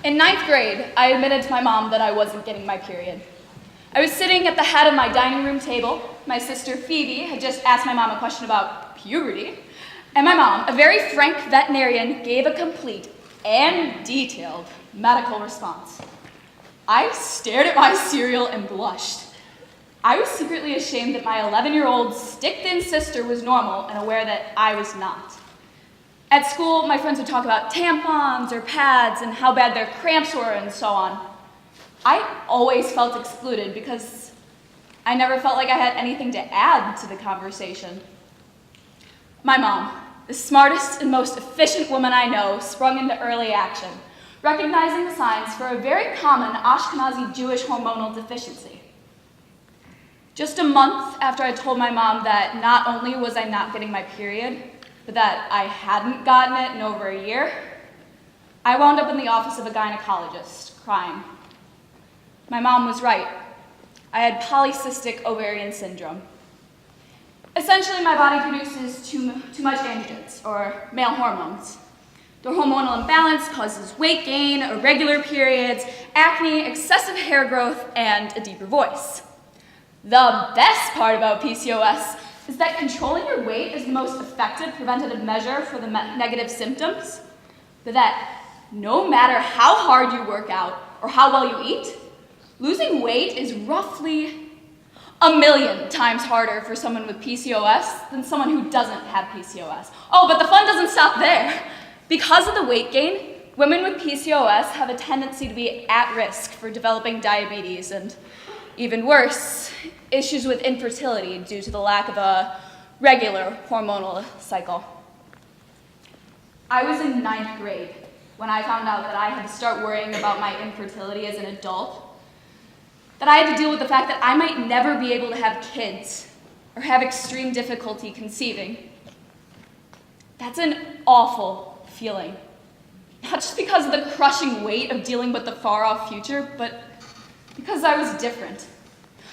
In 9th grade, I admitted to my mom that I wasn't getting my period. I was sitting at the head of my dining room table. My sister Phoebe had just asked my mom a question about puberty, and my mom, a very frank veterinarian, gave a complete and detailed medical response. I stared at my cereal and blushed. I was secretly ashamed that my 11-year-old stick-thin sister was normal and aware that I was not. At school, my friends would talk about tampons or pads and how bad their cramps were and so on. I always felt excluded because I never felt like I had anything to add to the conversation. My mom, the smartest and most efficient woman I know, sprung into early action, recognizing the signs for a very common Ashkenazi Jewish hormonal deficiency. Just a month after I told my mom that not only was I not getting my period, but that I hadn't gotten it in over a year, I wound up in the office of a gynecologist, crying. My mom was right. I had Polycystic Ovarian Syndrome. Essentially, my body produces too much androgens, or male hormones. The hormonal imbalance causes weight gain, irregular periods, acne, excessive hair growth, and a deeper voice. The best part about PCOS is that controlling your weight is the most effective preventative measure for the negative symptoms, but that no matter how hard you work out or how well you eat, losing weight is roughly 1,000,000 times harder for someone with PCOS than someone who doesn't have PCOS. Oh, but the fun doesn't stop there. Because of the weight gain, women with PCOS have a tendency to be at risk for developing diabetes and, even worse, issues with infertility due to the lack of a regular hormonal cycle. I was in 9th grade when I found out that I had to start worrying about my infertility as an adult, that I had to deal with the fact that I might never be able to have kids or have extreme difficulty conceiving. That's an awful feeling, not just because of the crushing weight of dealing with the far-off future, but because I was different.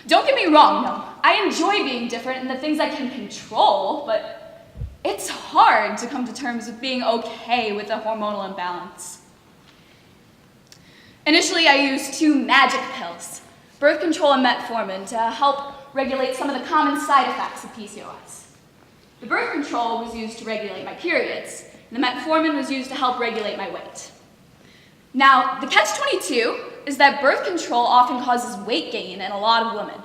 Don't get me wrong, no. I enjoy being different and the things I can control, but it's hard to come to terms with being okay with a hormonal imbalance. Initially, I used 2 magic pills, birth control and metformin, to help regulate some of the common side effects of PCOS. The birth control was used to regulate my periods, and the metformin was used to help regulate my weight. Now, the catch-22 is that birth control often causes weight gain in a lot of women.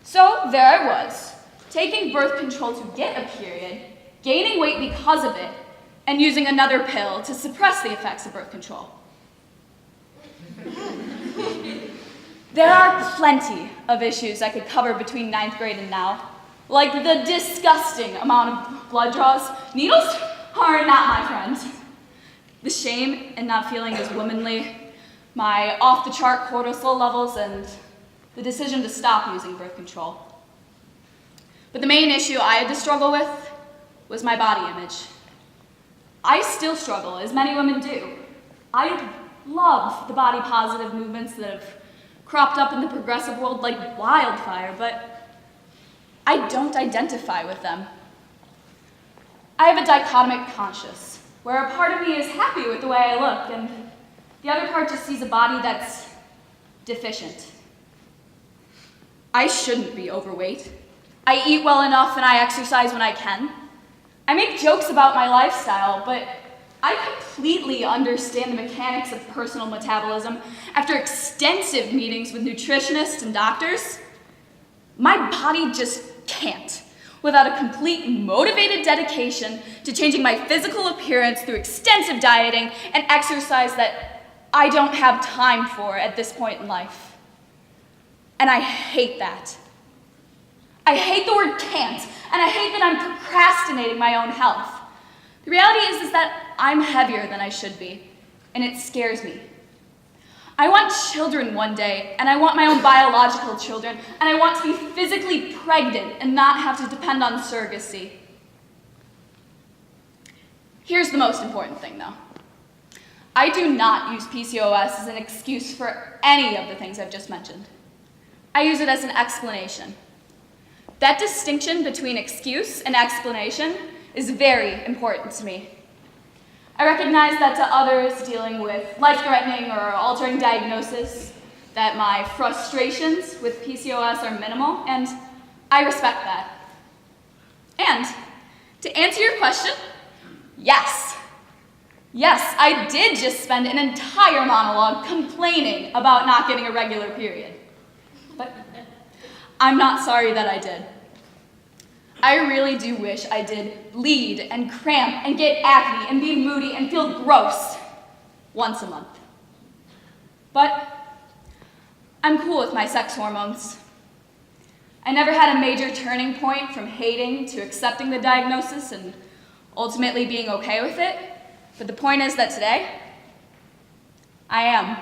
So there I was, taking birth control to get a period, gaining weight because of it, and using another pill to suppress the effects of birth control. There are plenty of issues I could cover between 9th grade and now, like the disgusting amount of blood draws. Needles are not my friend. The shame in not feeling as womanly, my off-the-chart cortisol levels, and the decision to stop using birth control. But the main issue I had to struggle with was my body image. I still struggle, as many women do. I love the body-positive movements that have cropped up in the progressive world like wildfire, but I don't identify with them. I have a dichotomic conscience, where a part of me is happy with the way I look, and the other part just sees a body that's deficient. I shouldn't be overweight. I eat well enough and I exercise when I can. I make jokes about my lifestyle, but I completely understand the mechanics of personal metabolism after extensive meetings with nutritionists and doctors. My body just can't, without a complete motivated dedication to changing my physical appearance through extensive dieting and exercise that I don't have time for at this point in life. And I hate that. I hate the word can't, and I hate that I'm procrastinating my own health. The reality is that I'm heavier than I should be, and it scares me. I want children one day, and I want my own biological children, and I want to be physically pregnant and not have to depend on surrogacy. Here's the most important thing, though. I do not use PCOS as an excuse for any of the things I've just mentioned. I use it as an explanation. That distinction between excuse and explanation is very important to me. I recognize that to others dealing with life-threatening or altering diagnosis, that my frustrations with PCOS are minimal, and I respect that. And to answer your question, yes. Yes, I did just spend an entire monologue complaining about not getting a regular period. But I'm not sorry that I did. I really do wish I did bleed and cramp and get acne and be moody and feel gross once a month. But I'm cool with my sex hormones. I never had a major turning point from hating to accepting the diagnosis and ultimately being okay with it. But the point is that today, I am.